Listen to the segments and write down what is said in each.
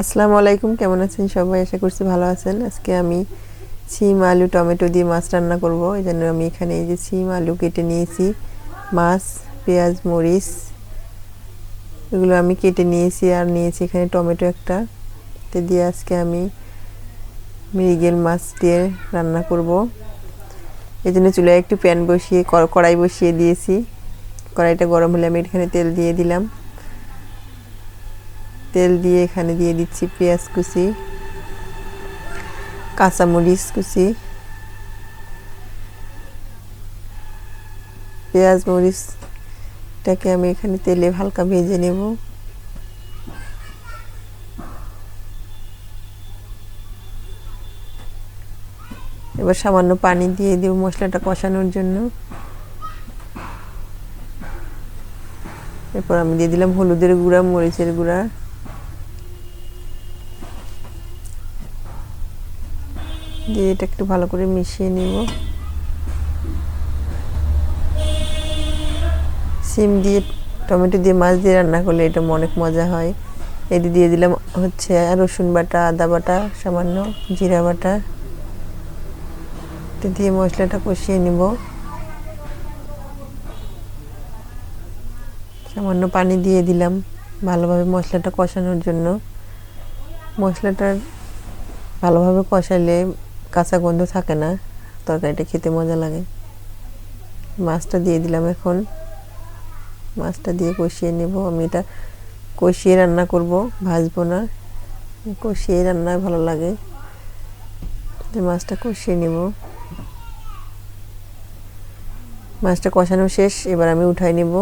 আসসালামু আলাইকুম, কেমন আছেন সবাই? আশা করছি ভালো আছেন। আজকে আমি সিম আলু টমেটো দিয়ে মাছ রান্না করব। এই জন্য আমি এখানে এই যে সিম আলু কেটে নিয়েছি, মাছ, পেঁয়াজ, মরিচ এগুলো আমি কেটে নিয়েছি, আর নিয়েছি এখানে টমেটো একটা। তো দিয়ে আজকে আমি মৃগেল মাছ দিয়ে রান্না করব। এই জন্য চুলায় একটু প্যান বসিয়ে কড়াই বসিয়ে দিয়েছি। কড়াইটা গরম হলে আমি এখানে তেল দিয়ে দিলাম। তেল দিয়ে এখানে দিয়ে দিচ্ছি পেঁয়াজ কুচি, কাঁচামরিচ কুচি, পেঁয়াজ মরিচটাকে আমি এখানে তেলে হালকা ভেজে নেব। এবার সামান্য পানি দিয়ে দেব মশলাটা কষানোর জন্য। এরপর আমি দিয়ে দিলাম হলুদের গুঁড়া, মরিচের গুঁড়া, দিয়ে এটা একটু ভালো করে মিশিয়ে নেব। সিম দিয়ে টমেটো দিয়ে মাছ দিয়ে রান্না করলে এটা অনেক মজা হয়। এটি দিয়ে দিলাম হচ্ছে রসুন বাটা, আদা বাটা, সামান্য জিরা বাটা। এটা দিয়ে মশলাটা কষিয়ে নেব। সামান্য পানি দিয়ে দিলাম ভালোভাবে মশলাটা কষানোর জন্য। মশলাটা ভালোভাবে কষালে কাঁচা গন্ধ থাকে না, তরকারিটা খেতে মজা লাগে। মাছটা দিয়ে দিলাম। এখন মাছটা দিয়ে কষিয়ে নেব। আমি এটা কষিয়ে রান্না করব, ভাজবো না। কষিয়ে রান্না ভালো লাগে। মাছটা কষিয়ে নেব। মাছটা কষানো শেষ, এবার আমি উঠাই নেব।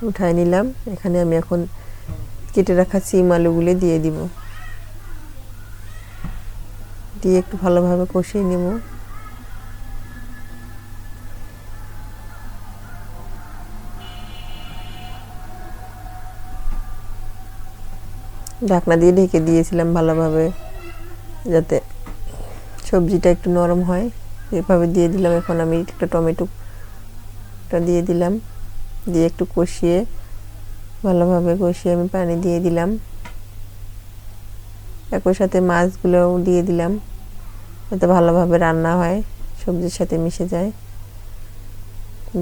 উঠাই নিলাম। এখানে আমি এখন কেটে রাখা সিম আলুগুলো দিয়ে দিব। দিয়ে একটু ভালোভাবে কষিয়ে নেব। ঢাকনা দিয়ে ঢেকে দিয়েছিলাম ভালোভাবে, যাতে সবজিটা একটু নরম হয়। এভাবে দিয়ে দিলাম। এখন আমি একটা টমেটোটা দিয়ে দিলাম, দিয়ে একটু কষিয়ে ভালোভাবে কষিয়ে আমি পানি দিয়ে দিলাম। একই সাথে মাছগুলোও দিয়ে দিলাম, যাতে ভালোভাবে রান্না হয়, সবজির সাথে মিশে যায়।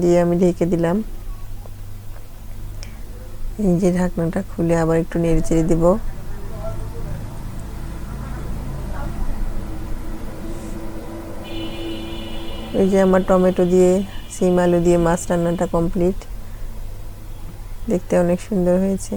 দিয়ে আমি ঢেকে দিলাম। এই যে ঢাকনাটা খুলে আবার একটু নেড়ে চেড়ে দিব। এই যে আমার টমেটো দিয়ে সিম আলু দিয়ে মাছ রান্নাটা কমপ্লিট। দেখতে অনেক সুন্দর হয়েছে।